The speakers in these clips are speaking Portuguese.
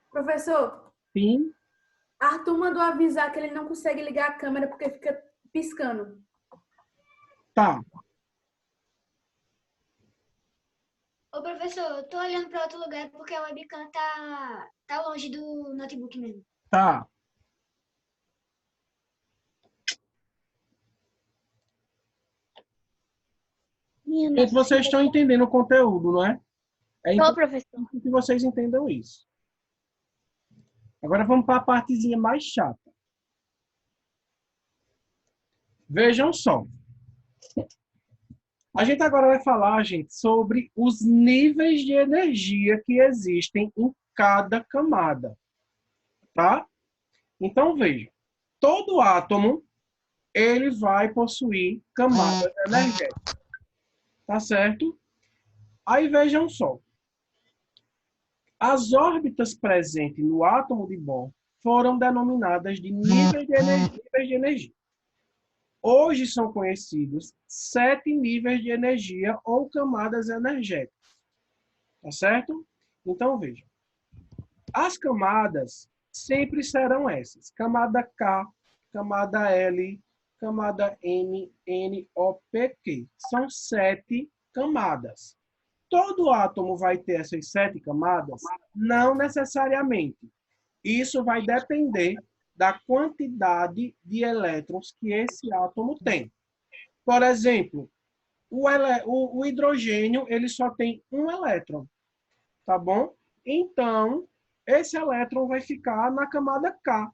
Professor, Sim, Arthur mandou avisar que ele não consegue ligar a câmera porque fica piscando. tá, Ô, professor, eu tô olhando para outro lugar porque a webcam tá longe do notebook mesmo. tá. Gente, vocês estão entendendo o conteúdo, não é? É Tô, importante professor. que vocês entendam isso. Agora vamos para a partezinha mais chata. Vejam só. A gente agora vai falar, gente, sobre os níveis de energia que existem em cada camada, tá? Então, veja. Todo átomo, ele vai possuir camadas energéticas, tá certo? Aí vejam só. As órbitas presentes no átomo de Bohr foram denominadas de níveis de energia. Hoje são conhecidos 7 níveis de energia ou camadas energéticas. Tá certo? Então, veja. As camadas sempre serão essas. Camada K, camada L, camada M, N, O, P, Q. São 7 camadas. Todo átomo vai ter essas 7 camadas? Não necessariamente. Isso vai depender da quantidade de elétrons que esse átomo tem. Por exemplo, o hidrogênio ele só tem um elétron, tá bom? Então, esse elétron vai ficar na camada K.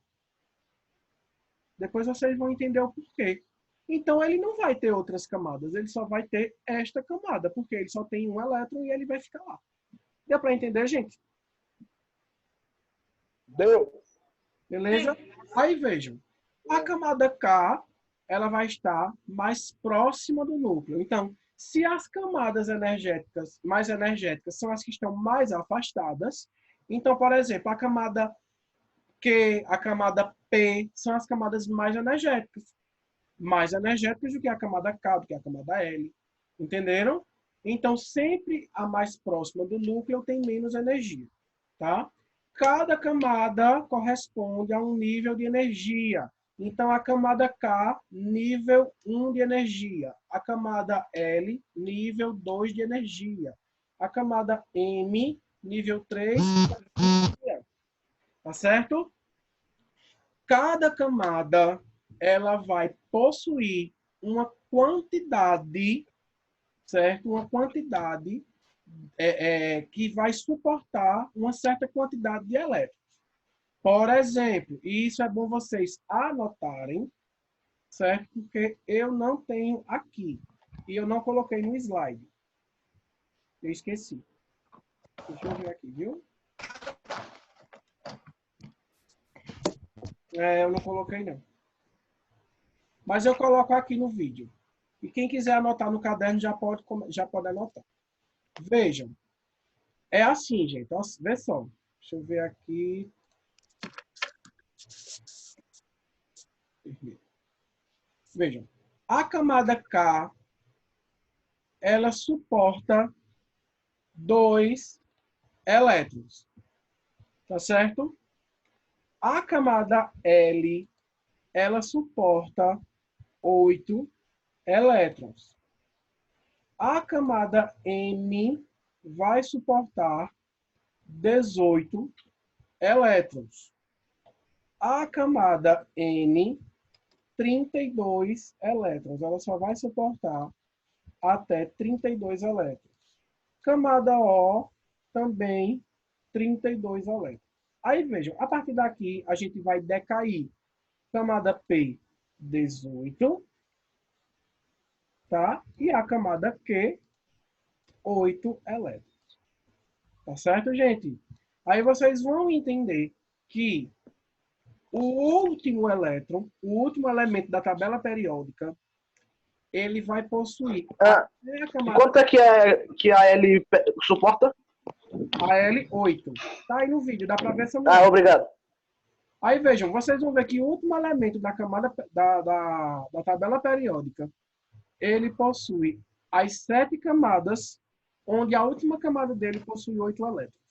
Depois vocês vão entender o porquê. Então, ele não vai ter outras camadas, ele só vai ter esta camada, porque ele só tem um elétron e ele vai ficar lá. Deu para entender, gente? Deu. Beleza? Aí vejam, a camada K, ela vai estar mais próxima do núcleo. Então, se as camadas energéticas, mais energéticas, são as que estão mais afastadas, então, por exemplo, a camada Q, a camada P, são as camadas mais energéticas. Mais energéticas do que a camada K, do que a camada L. Entenderam? Então, sempre a mais próxima do núcleo tem menos energia. Tá? Cada camada corresponde a um nível de energia. Então, a camada K, nível 1 de energia. A camada L, nível 2 de energia. A camada M, nível 3 de energia. Tá certo? Cada camada, ela vai possuir uma quantidade, certo? Uma quantidade que vai suportar uma certa quantidade de elétrons. Por exemplo, e isso é bom vocês anotarem, certo? Porque eu não tenho aqui. E eu não coloquei no slide. Eu esqueci. Deixa eu ver aqui, viu? Eu não coloquei, não. Mas eu coloco aqui no vídeo. E quem quiser anotar no caderno já pode anotar. Vejam. É assim, gente. Vê só. Deixa eu ver aqui. Vejam. A camada K, ela suporta 2 elétrons. Tá certo? A camada L, ela suporta 8 elétrons. A camada M vai suportar 18 elétrons. A camada N, 32 elétrons. Ela só vai suportar até 32 elétrons. Camada O, também 32 elétrons. Aí, vejam, a partir daqui, a gente vai decair. Camada P, 18. Tá? E a camada Q, 8 elétrons. Tá certo, gente? Aí vocês vão entender que o último elétron, o último elemento da tabela periódica, ele vai possuir Quanto é que a L suporta? a L8. Tá aí no vídeo, dá para ver essa Ah, obrigado. Aí vejam, vocês vão ver que o último elemento da camada da tabela periódica, ele possui as 7 camadas, onde a última camada dele possui 8 elétrons.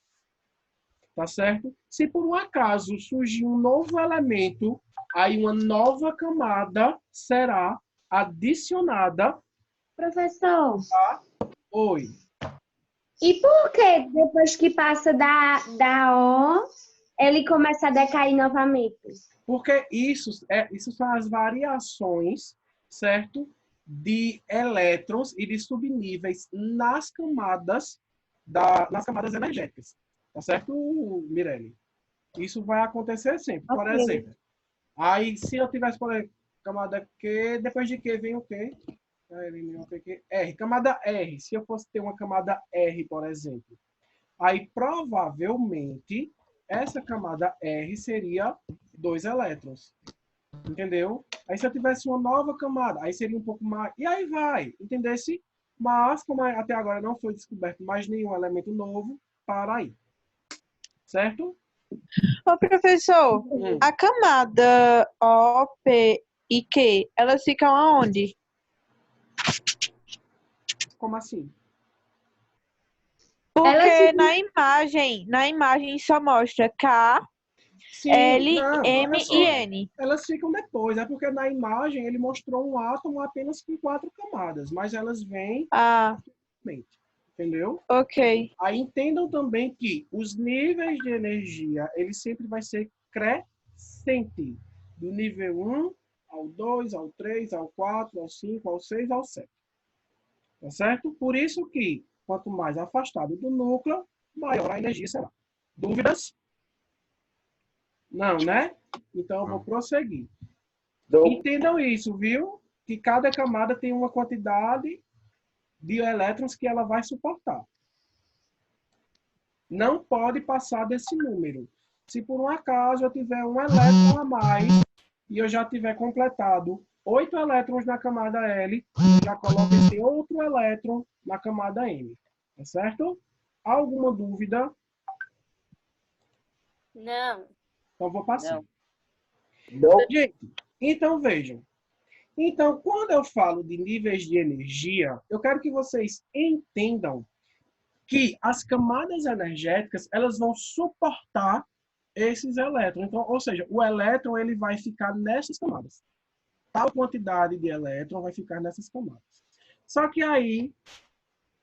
tá certo? Se por um acaso surgir um novo elemento, aí uma nova camada será adicionada. Professor, Oi. e por que depois que passa da O, ele começa a decair novamente? Porque isso são as variações, certo? De elétrons e de subníveis nas camadas energéticas. Tá certo, Mirelle? Isso vai acontecer sempre. Por Ok. exemplo, aí se eu tivesse, por exemplo, camada Q, depois de Q vem o quê? R. Camada R. Se eu fosse ter uma camada R, por exemplo, aí provavelmente essa camada R seria 2 elétrons. Entendeu? Aí se eu tivesse uma nova camada, aí seria um pouco mais. E aí vai, entendesse? Mas, como até agora não foi descoberto mais nenhum elemento novo, para aí. Certo? Ô, professor, a camada O, P e Q, elas ficam aonde? Como assim? Porque Elas na imagem só mostra K, Sim, L, não, M olha só. e N. Elas ficam depois, é porque na imagem ele mostrou um átomo apenas com 4 camadas, mas elas vêm, Ah, entendeu? ok. Aí entendam também que os níveis de energia, ele sempre vai ser crescente, do nível 1 ao 2, ao 3, ao 4, ao 5, ao 6, ao 7. Tá certo? Por isso que, quanto mais afastado do núcleo, maior a energia será. Dúvidas? Não, né? Então, eu vou prosseguir. Entendam isso, viu? Que cada camada tem uma quantidade de elétrons que ela vai suportar. Não pode passar desse número. Se por um acaso eu tiver um elétron a mais e eu já tiver completado 8 elétrons na camada L, eu já coloco esse outro elétron na camada M. Tá certo? Alguma dúvida? Não. Então, vou passar. Não. Gente, então vejam. Então, quando eu falo de níveis de energia, eu quero que vocês entendam que as camadas energéticas, elas vão suportar esses elétrons. Então, ou seja, o elétron ele vai ficar nessas camadas. Tal quantidade de elétron vai ficar nessas camadas. Só que aí,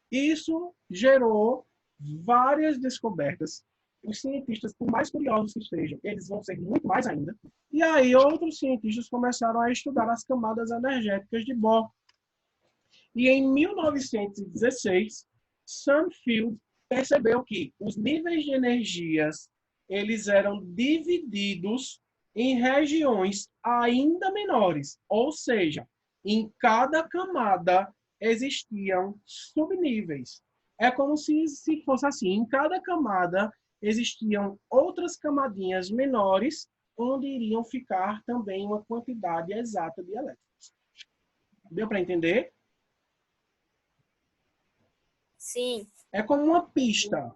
isso gerou várias descobertas. Os cientistas, por mais curiosos que sejam, eles vão ser muito mais ainda. E aí, outros cientistas começaram a estudar as camadas energéticas de Bohr. E em 1916, Sunfield percebeu que os níveis de energias eles eram divididos em regiões ainda menores. Ou seja, em cada camada existiam subníveis. É como se fosse assim, em cada camada existiam outras camadinhas menores, onde iriam ficar também uma quantidade exata de elétrons. Deu para entender? Sim. É como uma pista.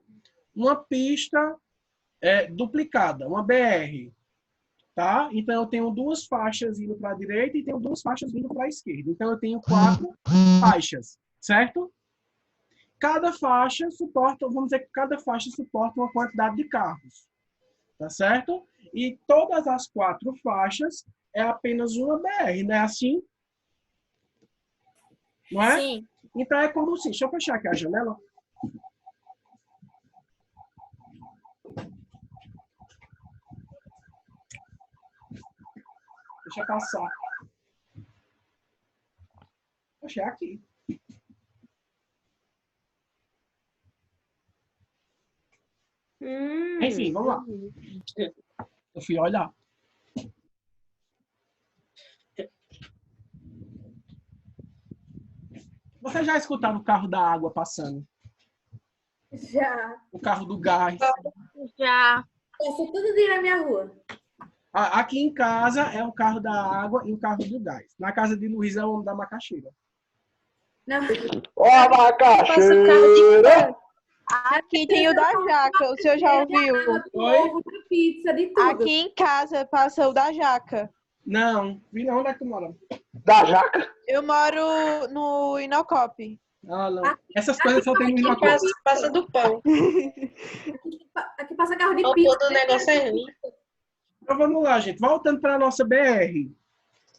Uma pista duplicada, uma BR. Tá? Então, eu tenho 2 faixas indo para a direita e tenho 2 faixas indo para a esquerda. Então, eu tenho 4 faixas, certo? Cada faixa suporta, vamos dizer que cada faixa suporta uma quantidade de carros. Tá certo? E todas as 4 faixas é apenas uma BR, não é assim? Não é? Sim. Então é como assim. Deixa eu fechar aqui a janela. Deixa eu passar. Poxa, é aqui. Enfim, vamos lá. Eu fui olhar. Você já escutaram o carro da água passando? Já. O carro do gás. Já. Passa todo dia na minha rua. Aqui em casa é o carro da água e o carro do gás. Na casa de Luiz é o homem da macaxeira. Não. Ó a macaxeira! Aqui tem o da jaca, o senhor já ouviu? Oi? Ovo, de pizza, de tudo. Aqui em casa passa o da jaca. Não. Vi não, onde é que tu mora? Da jaca? Eu moro no Inocop. Ah, não. Essas coisas só tem uma coisa. Passa do pão. Aqui passa carro de O pizza. pão do negócio é ruim. Então vamos lá, gente. Voltando para a nossa BR.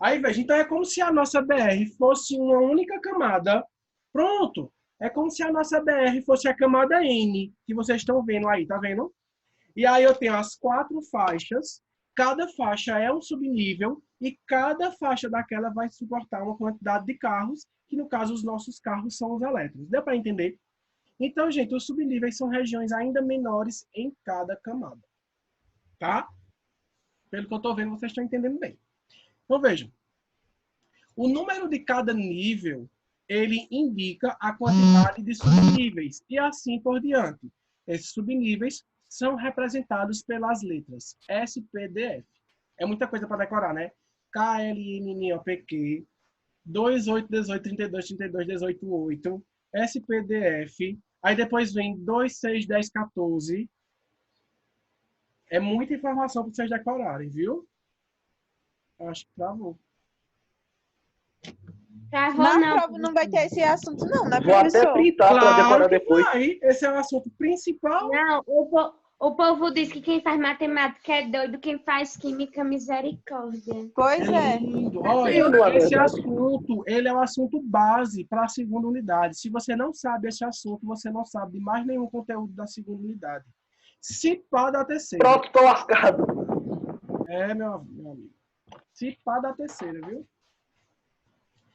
Aí, veja, então é como se a nossa BR fosse uma única camada. Pronto. É como se a nossa BR fosse a camada N, que vocês estão vendo aí, tá vendo? E aí eu tenho as 4 faixas. Cada faixa é um subnível e cada faixa daquela vai suportar uma quantidade de carros, que no caso os nossos carros são os elétrons. Deu para entender? Então, gente, os subníveis são regiões ainda menores em cada camada. Tá? Pelo que eu estou vendo, vocês estão entendendo bem. Então, vejam. O número de cada nível, ele indica a quantidade de subníveis e assim por diante. Esses subníveis são representados pelas letras S, P, D, F. É muita coisa para decorar, né? K, L, N, N, O, P, Q, 2, 8, 18, 32, 32, 18, 8, S, P, D, F. Aí depois vem 2, 6, 10, 14. É muita informação para vocês decorarem, viu? Acho que travou. Travou, Na não. prova não vai ter esse assunto, não, né, Vou até professor? printar para decorar que depois. vai. Esse é o assunto principal. Não, o povo diz que quem faz matemática é doido, quem faz química, misericórdia. Pois é. Lindo. Olha, esse assunto, ele é o assunto base para a segunda unidade. Se você não sabe esse assunto, você não sabe de mais nenhum conteúdo da segunda unidade. Se pá da terceira. Pronto, tô lascado. É, meu amigo. Se pá da terceira, viu?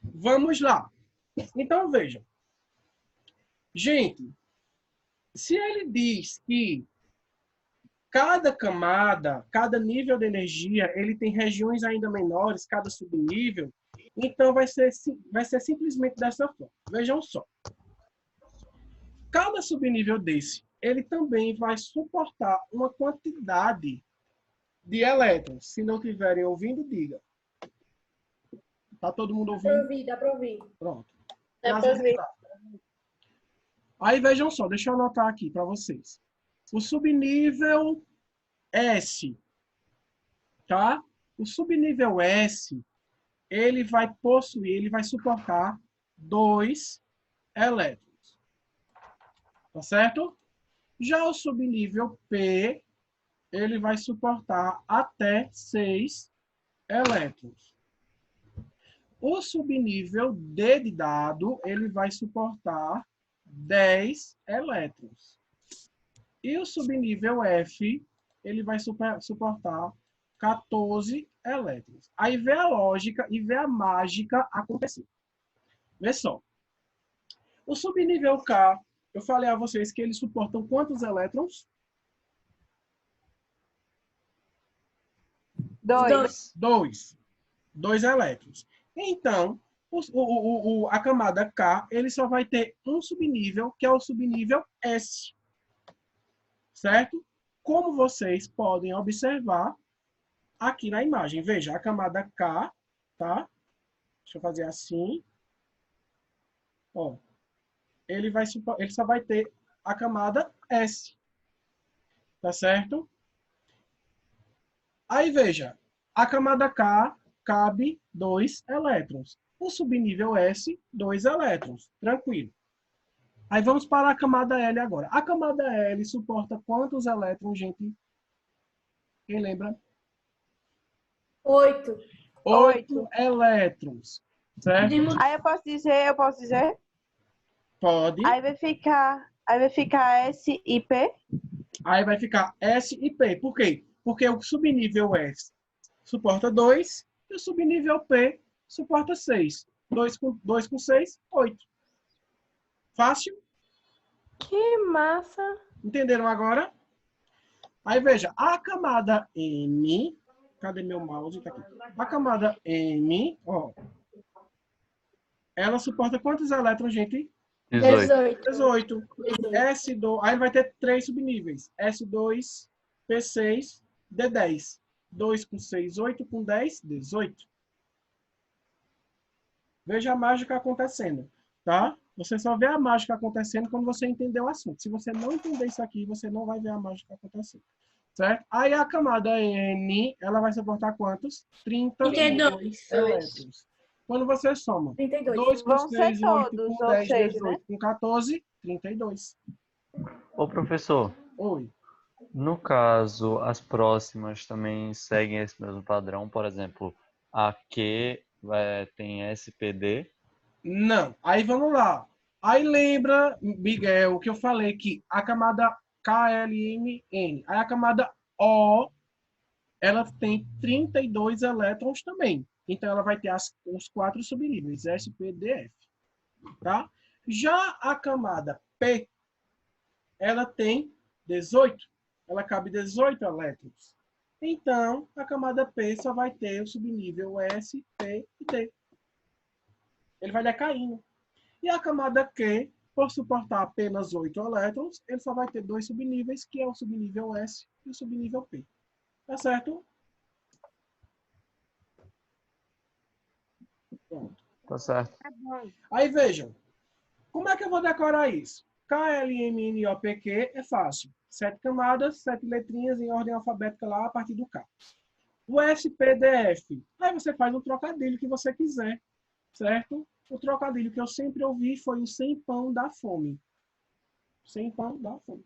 Vamos lá. Então, vejam. Gente, se ele diz que cada camada, cada nível de energia, ele tem regiões ainda menores, cada subnível, então vai ser simplesmente dessa forma. Vejam só. Cada subnível desse, ele também vai suportar uma quantidade de elétrons. Se não estiverem ouvindo, diga. Tá todo mundo ouvindo? Dá pra ouvir. Pronto. Dá pra ouvir. Aí vejam só, deixa eu anotar aqui para vocês. O subnível S, tá? O subnível S, ele vai possuir, ele vai suportar 2 elétrons. Tá certo? Já o subnível P, ele vai suportar até 6 elétrons. O subnível D de dado, ele vai suportar 10 elétrons. E o subnível F, ele vai suportar 14 elétrons. Aí vê a lógica e vê a mágica acontecer. Vê só. O subnível K, eu falei a vocês que eles suportam quantos elétrons? 2. 2 elétrons. Então, a camada K, ele só vai ter um subnível, que é o subnível S. Certo? Como vocês podem observar aqui na imagem. Veja, a camada K, tá? Deixa eu fazer assim. Ó. Ele só vai ter a camada S. Tá certo? Aí, veja. A camada K cabe 2 elétrons. O subnível S, 2 elétrons. Tranquilo. Aí vamos para a camada L agora. A camada L suporta quantos elétrons, gente? Quem lembra? 8. 8 elétrons. Certo? Aí eu posso dizer? Pode. Aí vai ficar S e P. Aí vai ficar S e P. Por quê? Porque o subnível S suporta 2 e o subnível P suporta 6. 2 com 6, 8. Fácil? Que massa. Entenderam agora? Aí veja, a camada M, cadê meu mouse? Tá aqui. A camada M, ó, ela suporta quantos elétrons, gente? 18. 18. S2, aí vai ter 3 subníveis. S2, P6, D10. 2 com 6, 8 com 10, 18. Veja a mágica acontecendo, tá? Você só vê a mágica acontecendo quando você entender o assunto. Se você não entender isso aqui, você não vai ver a mágica acontecendo. Certo? Aí a camada N, ela vai suportar quantos? 32 elétrons. Quando você soma 32. 2 com Vão ser 6, 8 todos, com ou 10, seja, 18 com 14, 32. Ô, professor, Oi. no caso, as próximas também seguem esse mesmo padrão. Por exemplo, a Q tem SPD. Não. Aí vamos lá. Aí lembra, Miguel, que eu falei que a camada KLMN, aí a camada O, ela tem 32 elétrons também. Então ela vai ter os 4 subníveis, S, P, D, F. Tá? Já a camada P, ela tem 18. Ela cabe 18 elétrons. Então, a camada P só vai ter o subnível S, P e D. Ele vai decaindo. E a camada Q, por suportar apenas 8 elétrons, ele só vai ter 2 subníveis, que é o subnível S e o subnível P. Tá certo? Pronto. Tá certo. Aí vejam, como é que eu vou decorar isso? KLMNOPQ é fácil. 7 camadas, 7 letrinhas em ordem alfabética lá a partir do K. O SPDF, aí você faz o trocadilho que você quiser, certo? O trocadilho que eu sempre ouvi foi o sem pão dá fome. Sem pão dá fome.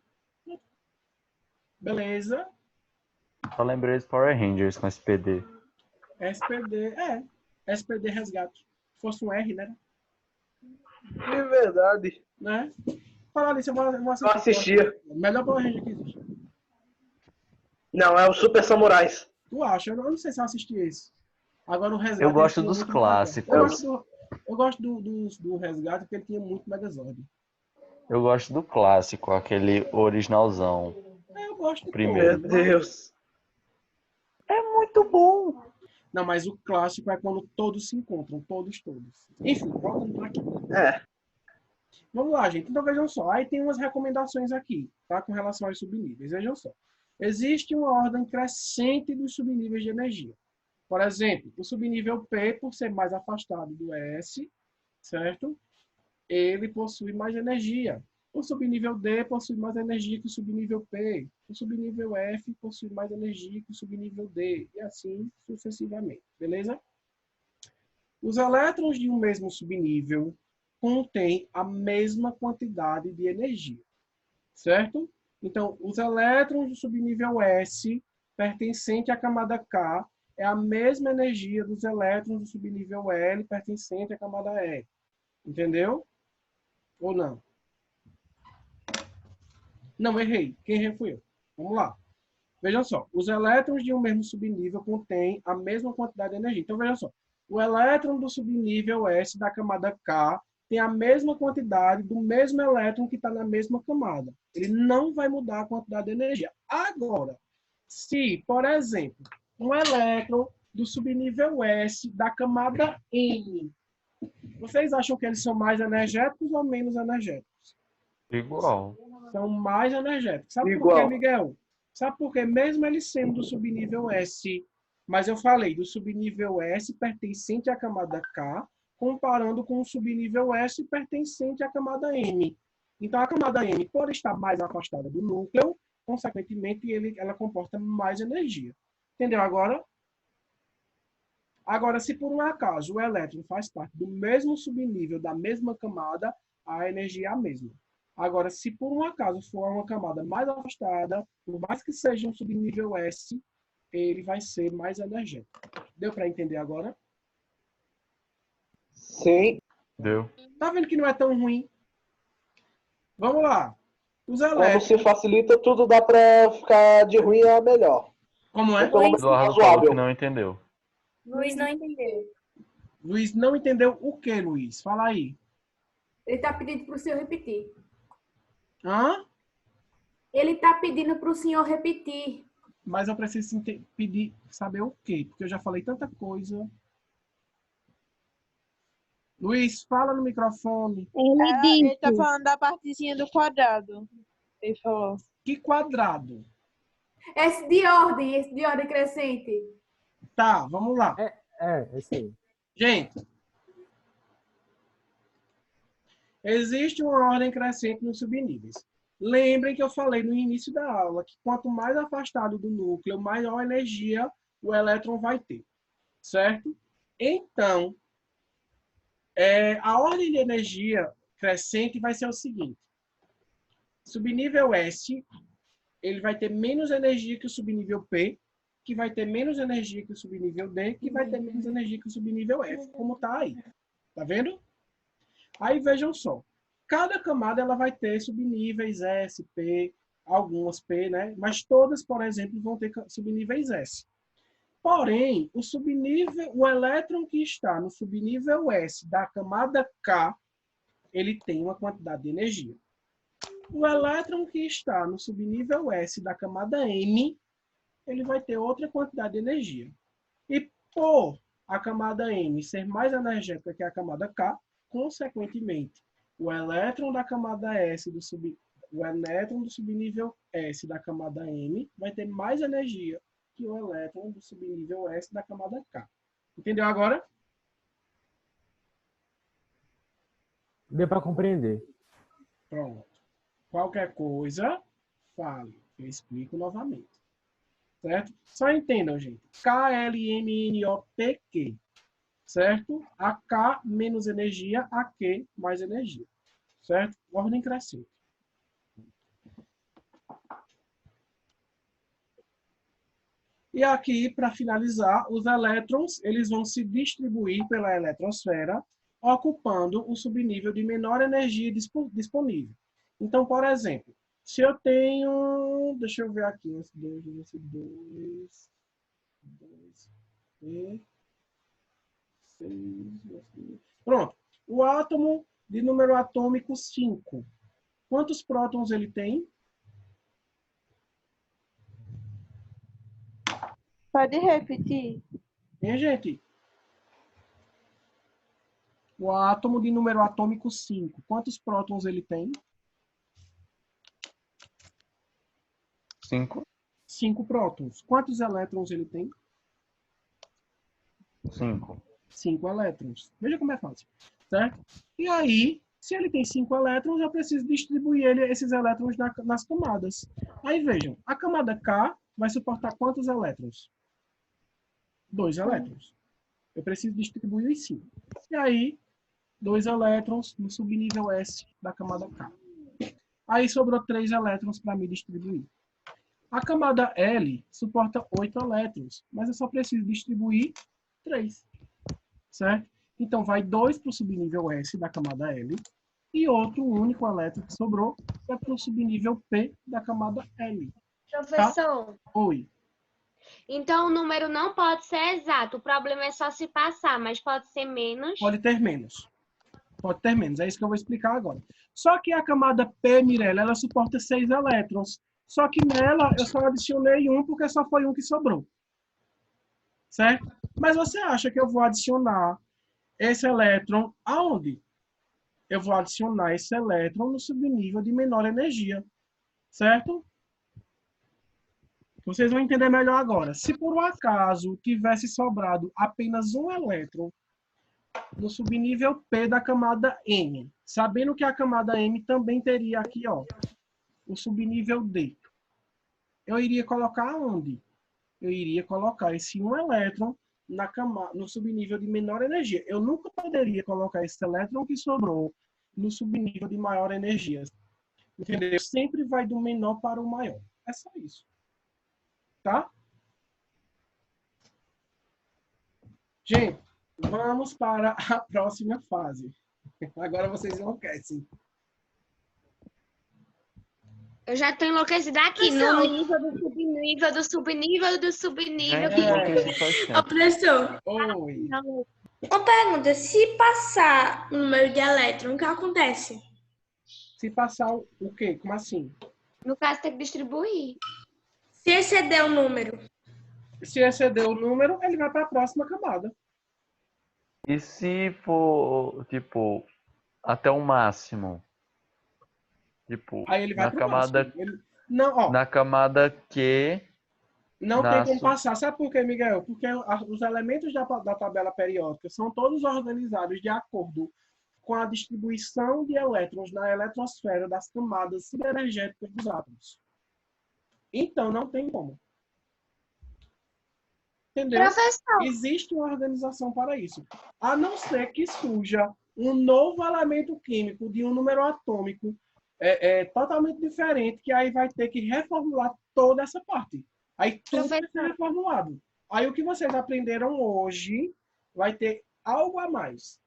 Beleza? Só lembrei dos Power Rangers com SPD. SPD, SPD resgate. Se fosse um R, né? De verdade. Né? Falar disso, eu vou Eu assistir. assistia. Melhor Power Ranger que existe. Não, é o Super Samurais. Tu acha? Eu não sei se eu assisti esse. Agora o resgate. Eu gosto ele tinha dos muito clássicos. Megazord. Eu gosto do resgate porque ele tinha muito Megazord. Eu gosto do clássico, aquele originalzão. Eu gosto do Primeiro. Meu Deus. É muito bom. Não, mas o clássico é quando todos se encontram. Todos. Enfim, voltando para aqui. É. Vamos lá, gente. Então, vejam só. Aí tem umas recomendações aqui, tá? Com relação aos subníveis. Vejam só. Existe uma ordem crescente dos subníveis de energia. Por exemplo, o subnível P, por ser mais afastado do S, certo? Ele possui mais energia. O subnível D possui mais energia que o subnível P. O subnível F possui mais energia que o subnível D. E assim sucessivamente. Beleza? Os elétrons de um mesmo subnível contêm a mesma quantidade de energia. Certo? Então, os elétrons do subnível S, pertencente à camada K, é a mesma energia dos elétrons do subnível L, pertencente à camada L. Entendeu? Ou não? Não, errei. Quem errei fui eu. Vamos lá. Vejam só. Os elétrons de um mesmo subnível contêm a mesma quantidade de energia. Então, vejam só. O elétron do subnível S da camada K tem a mesma quantidade do mesmo elétron que está na mesma camada. Ele não vai mudar a quantidade de energia. Agora, se, por exemplo, um elétron do subnível S da camada N, vocês acham que eles são mais energéticos ou menos energéticos? Igual. São mais energéticos. Sabe por Igual. quê, Miguel? Sabe por quê? Mesmo eles sendo do subnível S, mas eu falei do subnível S pertencente à camada K, comparando com o subnível S pertencente à camada M. Então, a camada M, por estar mais afastada do núcleo, consequentemente, ela comporta mais energia. Entendeu agora? Agora, se por um acaso o elétron faz parte do mesmo subnível, da mesma camada, a energia é a mesma. Agora, se por um acaso for uma camada mais afastada, por mais que seja um subnível S, ele vai ser mais energético. Deu para entender agora? Sim. Deu. Tá vendo que não é tão ruim? Vamos lá. Os Quando elétrons. se facilita, tudo dá pra ficar de ruim a melhor. Como é? Pelo menos Eduardo falou razoável. que não entendeu. Luiz não entendeu. Luiz não entendeu o que, Luiz? Fala aí. Ele tá pedindo pro senhor repetir. Hã? Ele tá pedindo pro senhor repetir. Mas eu preciso pedir, saber o quê? Porque eu já falei tanta coisa. Luiz, fala no microfone. Ele tá falando da partezinha do quadrado. Ele falou. Que quadrado? Esse de ordem crescente. Tá, vamos lá. Esse aí. Gente, existe uma ordem crescente nos subníveis. Lembrem que eu falei no início da aula que quanto mais afastado do núcleo, maior energia o elétron vai ter. Certo? Então, A ordem de energia crescente vai ser o seguinte. Subnível S, ele vai ter menos energia que o subnível P, que vai ter menos energia que o subnível D, que vai ter menos energia que o subnível F, como tá aí. Tá vendo? Aí vejam só. Cada camada ela vai ter subníveis S, P, algumas P, né? Mas todas, por exemplo, vão ter subníveis S. Porém, o elétron que está no subnível S da camada K, ele tem uma quantidade de energia. O elétron que está no subnível S da camada M, ele vai ter outra quantidade de energia. E por a camada M ser mais energética que a camada K, consequentemente, o elétron da camada S o elétron do subnível S da camada M vai ter mais energia que o elétron do subnível S da camada K. Entendeu agora? Deu para compreender. Pronto. Qualquer coisa, fale. Eu explico novamente. Certo? Só entendam, gente. KLMNOPQ. Certo? A K menos energia, a Q mais energia. Certo? Ordem crescente. E aqui, para finalizar, os elétrons eles vão se distribuir pela eletrosfera, ocupando o subnível de menor energia disponível. Então, por exemplo, se eu tenho... Deixa eu ver aqui. 2, 6, 2. Pronto. O átomo de número atômico 5. Quantos prótons ele tem? Pode repetir? Hein, gente? O átomo de número atômico 5. Quantos prótons ele tem? 5. 5 prótons. Quantos elétrons ele tem? 5. 5 elétrons. Veja como é fácil. Certo? E aí, se ele tem 5 elétrons, eu preciso distribuir esses elétrons nas camadas. Aí vejam, a camada K vai suportar quantos elétrons? 2 elétrons. Eu preciso distribuir os 5. E aí, 2 elétrons no subnível S da camada K. Aí sobrou 3 elétrons para me distribuir. A camada L suporta 8 elétrons, mas eu só preciso distribuir 3. Certo? Então, vai 2 para o subnível S da camada L e outro único elétron que sobrou é para o subnível P da camada L. Professor, Oi. então o número não pode ser exato. O problema é só se passar, mas pode ser menos. Pode ter menos. Pode ter menos. É isso que eu vou explicar agora. Só que a camada P, Mirella, ela suporta 6 elétrons. Só que nela eu só adicionei um porque só foi um que sobrou. Certo? Mas você acha que eu vou adicionar esse elétron aonde? Eu vou adicionar esse elétron no subnível de menor energia. Certo? Vocês vão entender melhor agora. Se por um acaso tivesse sobrado apenas um elétron no subnível P da camada M, sabendo que a camada M também teria aqui, ó, o subnível D, eu iria colocar onde? Eu iria colocar esse um elétron no subnível de menor energia. Eu nunca poderia colocar esse elétron que sobrou no subnível de maior energia. Entendeu? Sempre vai do menor para o maior. É só isso. Tá? Gente, vamos para a próxima fase. Agora vocês enlouquecem. Eu já tô enlouquecida aqui, no nível do subnível, do subnível, do subnível. Ô, professor, Oi. uma pergunta. Se passar o número de elétron, o que acontece? Se passar o quê? Como assim? No caso, tem que distribuir. Se exceder o número. Se exceder o número, ele vai para a próxima camada. E se for, tipo, até o máximo? Tipo, Aí ele vai na para o camada, máximo. Não, ó, na camada Q, não tem como Nasce. passar. Sabe por quê, Miguel? Porque os elementos da tabela periódica são todos organizados de acordo com a distribuição de elétrons na eletrosfera das camadas subenergéticas dos átomos. Então, não tem como. Entendeu? Professor, Existe uma organização para isso. A não ser que surja um novo elemento químico de um número atômico totalmente diferente, que aí vai ter que reformular toda essa parte. Aí tudo vai ser reformulado. Aí o que vocês aprenderam hoje vai ter algo a mais.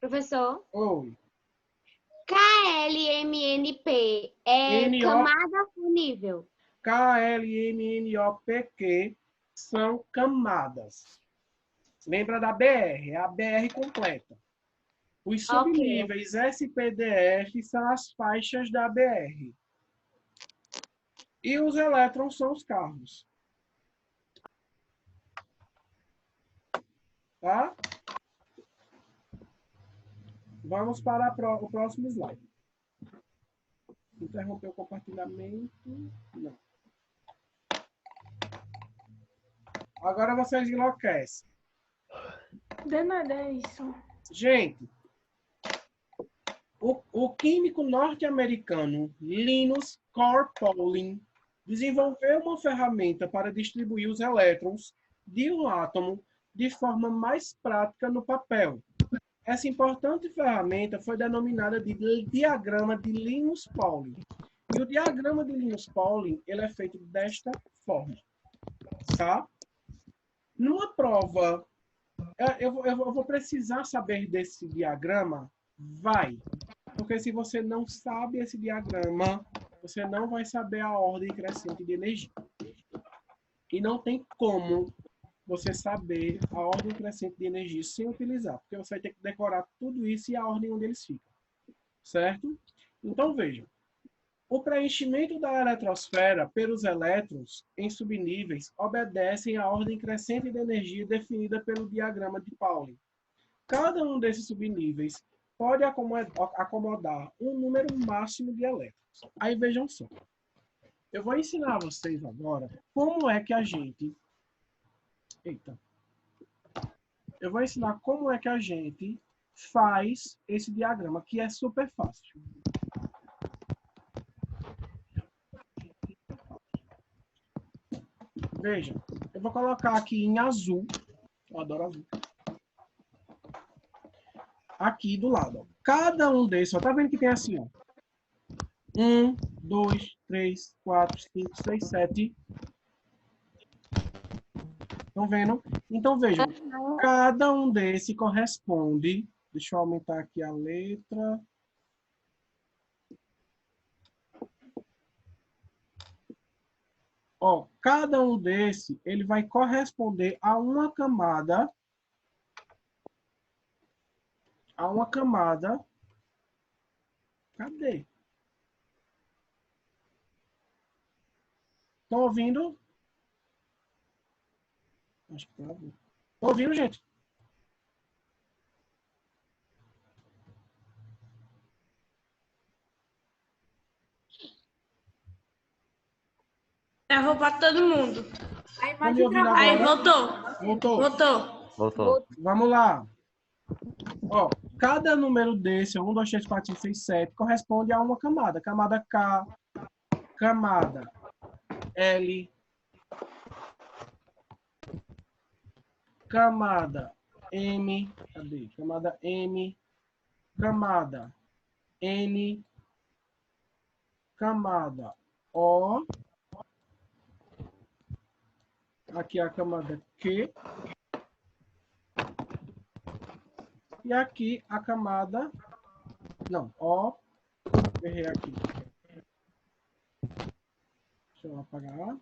Professor, Oi. KLMNP é NO camada ou nível? KLMNOPQ são camadas. Lembra da BR? É a BR completa. Os subníveis SPDF são as faixas da BR. E os elétrons são os carros. Tá? Vamos para o próximo slide. Interromper o compartilhamento. Não. Agora vocês enlouquecem. De nada é isso. Gente, o químico norte-americano Linus Pauling desenvolveu uma ferramenta para distribuir os elétrons de um átomo de forma mais prática no papel. Essa importante ferramenta foi denominada de diagrama de Linus Pauling. E o diagrama de Linus Pauling ele é feito desta forma. Tá? Numa prova, eu vou precisar saber desse diagrama? Vai. Porque se você não sabe esse diagrama, você não vai saber a ordem crescente de energia. E não tem como você saber a ordem crescente de energia sem utilizar, porque você vai ter que decorar tudo isso e a ordem onde eles ficam. Certo? Então, vejam. O preenchimento da eletrosfera pelos elétrons em subníveis obedecem à ordem crescente de energia definida pelo diagrama de Pauling. Cada um desses subníveis pode acomodar um número máximo de elétrons. Aí vejam só. Eu vou ensinar a vocês agora como é que a gente... Eita. Eu vou ensinar como é que a gente faz esse diagrama, que é super fácil. Veja, eu vou colocar aqui em azul. Eu adoro azul. Aqui do lado. Ó. Cada um desses, ó, tá vendo que tem assim, ó. 1, 2, 3, 4, 5, 6, 7. Estão vendo? Então, vejam. Cada um desses corresponde... Deixa eu aumentar aqui a letra. Ó, cada um desses, ele vai corresponder a uma camada. Cadê? Estão ouvindo? Acho que tá ouvindo. Estão ouvindo, gente? Travou pra todo mundo. A Estão me imagem ouvindo travou. Aí agora? voltou. Voltou. Voltou. Vamos lá. Ó, cada número desse, 1, 2, 3, 4, 5, 6, 7, corresponde a uma camada. Camada K, camada L, camada M, cadê? Camada M, camada N, camada O, aqui a camada Q, e aqui a camada, não, O, errei aqui. Deixa eu apagar.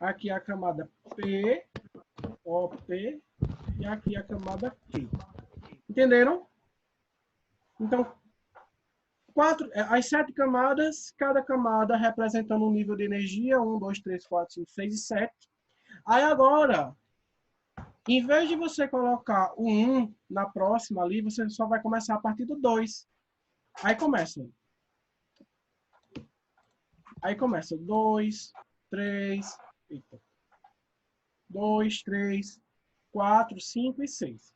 Aqui a camada P, OP, e aqui a camada Q. Entenderam? Então, as 7 camadas, cada camada representando um nível de energia, 1, 2, 3, 4, 5, 6 e 7. Aí agora, em vez de você colocar o 1 na próxima ali, você só vai começar a partir do 2. Aí começa. 2, 3, 2, 3, 4, 5 e 6.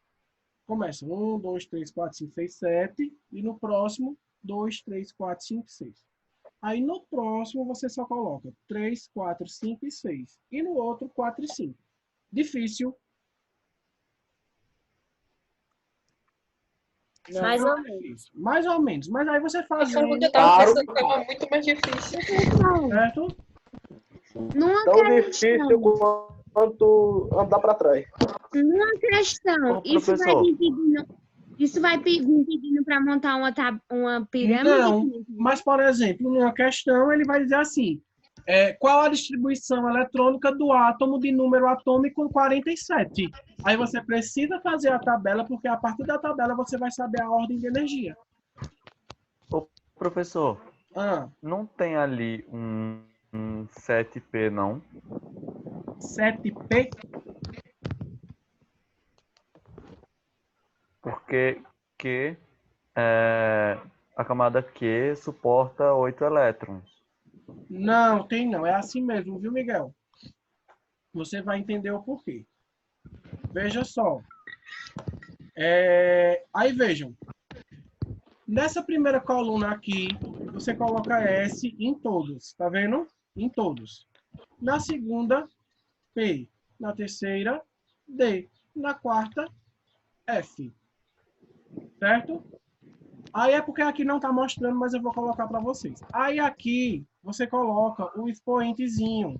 Começa 1, 2, 3, 4, 5, 6, 7. E no próximo, 2, 3, 4, 5, 6. Aí no próximo você só coloca 3, 4, 5 e 6. E no outro 4 e 5. Difícil. Não, Mais não ou é difícil. Mais ou menos. Mas aí você A fazendo, pergunta tava Claro. pensando que tava muito mais difícil. certo? Numa Tão difícil questão, quanto andar pra trás. numa questão, Ô, professor. isso vai vir pedindo para montar uma pirâmide? Não, mas, por exemplo, numa questão, ele vai dizer assim, qual a distribuição eletrônica do átomo de número atômico 47? Aí você precisa fazer a tabela, porque a partir da tabela você vai saber a ordem de energia. Ô, professor, Ah, não tem ali um 7P, não? 7P? Porque a camada Q suporta 8 elétrons. Não, tem não. É assim mesmo, viu, Miguel? Você vai entender o porquê. Veja só. Aí vejam. Nessa primeira coluna aqui, você coloca S em todos. Tá vendo? Em todos. Na segunda, P. Na terceira, D. Na quarta, F. Certo? Aí é porque aqui não está mostrando, mas eu vou colocar para vocês. Aí aqui, você coloca o expoentezinho.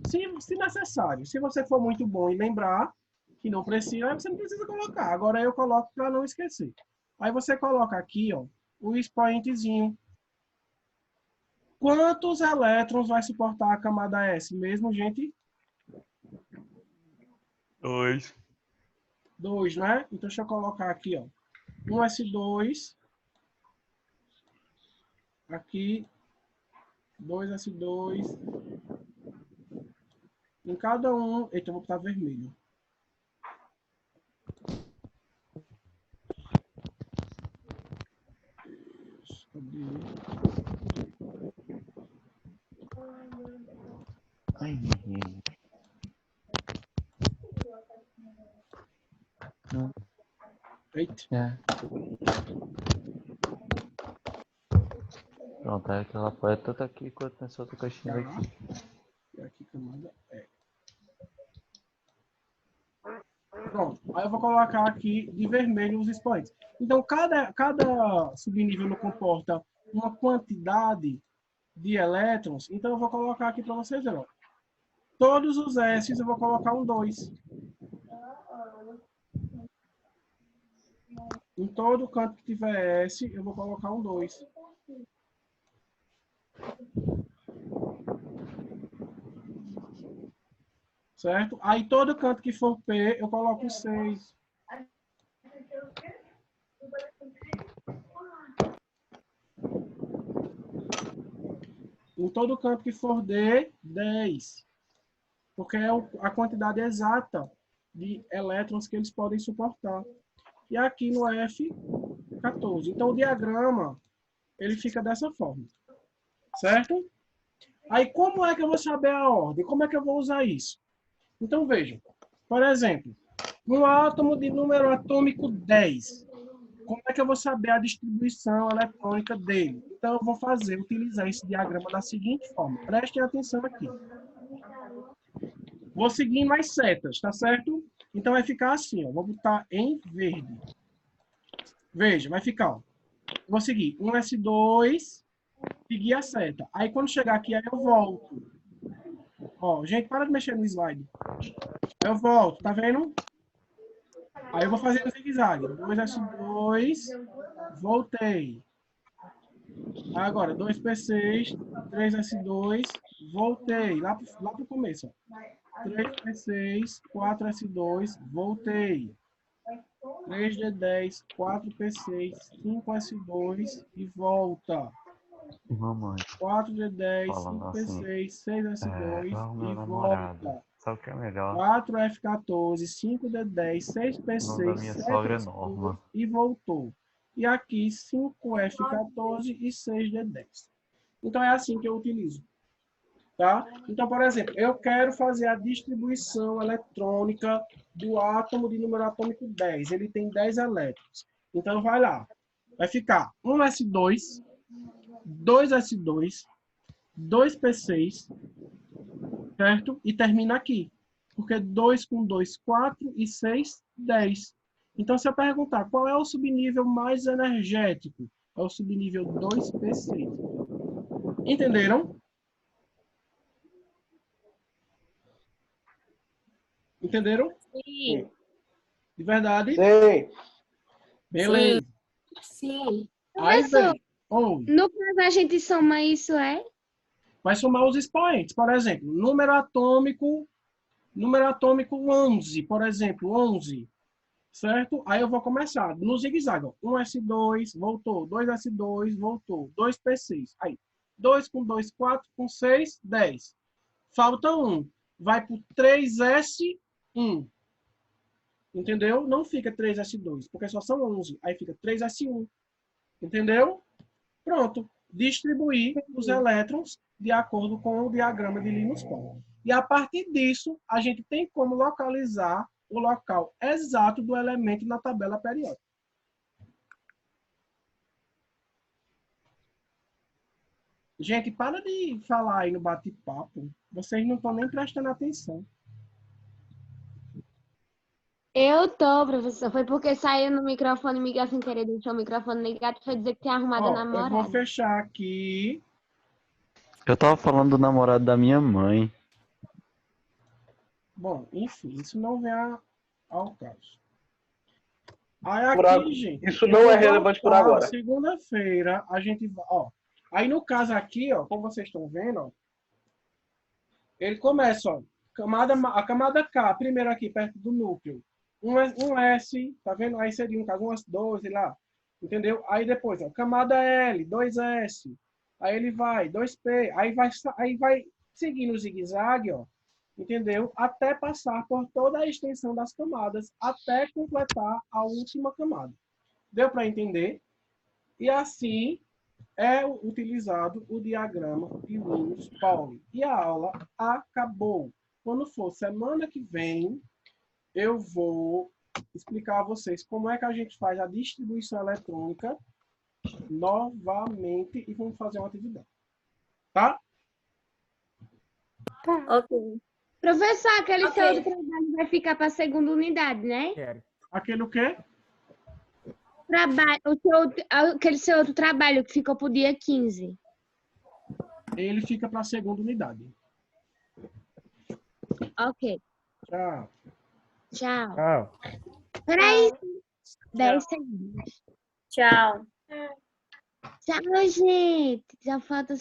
Se necessário. Se você for muito bom e lembrar que não precisa, aí você não precisa colocar. Agora eu coloco para não esquecer. Aí você coloca aqui, ó, o expoentezinho. Quantos elétrons vai suportar a camada S mesmo, gente? 2. 2, né? Então deixa eu colocar aqui, ó. Um S2. Aqui. 2 S2. Em cada um. Eita, eu vou botar vermelho. Ai, não. Eita. Pronto, aí ela apoia tanto aqui quanto nessa outra caixinha Tá. daqui. E aqui camada E. Pronto. Aí eu vou colocar aqui de vermelho os expoentes. Então, cada subnível não comporta uma quantidade de elétrons. Então, eu vou colocar aqui para vocês verem. Todos os S eu vou colocar um 2. Em todo canto que tiver S, eu vou colocar um 2. Certo? Aí todo canto que for P, eu coloco 6. Em todo canto que for D, 10. Porque é a quantidade exata de elétrons que eles podem suportar. E aqui no F, 14. Então o diagrama, ele fica dessa forma. Certo? Aí como é que eu vou saber a ordem? Como é que eu vou usar isso? Então vejam, por exemplo, um átomo de número atômico 10. Como é que eu vou saber a distribuição eletrônica dele? Então eu vou utilizar esse diagrama da seguinte forma. Prestem atenção aqui. Vou seguir mais setas, tá certo? Então vai ficar assim, ó. Vou botar em verde. Veja, vai ficar, ó. Vou seguir um S2, seguir a seta. Aí quando chegar aqui, aí eu volto. Ó, gente, para de mexer no slide. Eu volto, tá vendo? Aí eu vou fazer o zigue-zague. 2S2, voltei. Agora, 2P6, 3S2, voltei. Lá pro começo, ó. 3P6, 4S2, voltei. 3D10, 4P6, 5S2 e volta. Mamãe. 4D10, Falando 5P6, 6S2 meu e namorado. volta. Sabe o que é melhor? 4F14, 5D10, O nome da 6P6, minha sogra é 7S2 Norma. e voltou. E aqui 5F14 e 6D10. Então é assim que eu utilizo. Tá? Então, por exemplo, eu quero fazer a distribuição eletrônica do átomo de número atômico 10. Ele tem 10 elétrons. Então vai lá. Vai ficar 1S2, 2S2, 2P6, certo? E termina aqui. Porque 2 com 2, 4 e 6, 10. Então, se eu perguntar qual é o subnível mais energético, é o subnível 2P6. Entenderam? Entenderam? Sim. De verdade? Sim. Beleza. Sim. Aí Professor, vem. Ouve. no caso a gente soma isso, é? Vai somar os expoentes. Por exemplo, número atômico 11, por exemplo, 11. Certo? Aí eu vou começar no zigue-zague. 1S2, voltou. 2S2, voltou. 2P6. Aí, 2 com 2, 4 com 6, 10. Falta 1. Vai para o 3S1. Entendeu? Não fica 3S2, porque só são 11. Aí fica 3S1. Entendeu? Pronto. Distribuir os elétrons de acordo com o diagrama de Linus-Pauling. E a partir disso, a gente tem como localizar o local exato do elemento na tabela periódica. Gente, para de falar aí no bate-papo. Vocês não estão nem prestando atenção. Eu tô, professor. Foi porque saiu no microfone, Miguel sem querer deixou o microfone ligado, foi dizer que tinha arrumado a Ó, eu vou namorada. fechar aqui. Eu tava falando do namorado da minha mãe. Bom, enfim, isso não vem ao caso. Aí Por aqui, a- gente. Isso eu não vou é relevante por voltar agora. Segunda-feira, a gente vai. Ó, aí no caso aqui, ó, como vocês estão vendo, ó, ele começa, ó, a camada K, primeiro aqui, perto do núcleo. Um S, tá vendo? Aí seria, no caso, um S2, sei lá. Entendeu? Aí depois, ó, camada L, 2S. Aí ele vai, 2P. Aí vai seguindo o zigue-zague, ó. Entendeu? Até passar por toda a extensão das camadas, até completar a última camada. Deu para entender? E assim é utilizado o diagrama de Linus-Pauling. E a aula acabou. Quando for semana que vem, eu vou explicar a vocês como é que a gente faz a distribuição eletrônica novamente e vamos fazer uma atividade. Tá? Ok. Professor, aquele Ok. seu outro trabalho vai ficar para a segunda unidade, né? Quero. Aquele o quê? Aquele seu outro trabalho que ficou pro dia 15. Ele fica para a segunda unidade. Ok. Tchau. Tchau. Tchau. Peraí. 10 segundos. Tchau. Tchau, gente. Já falta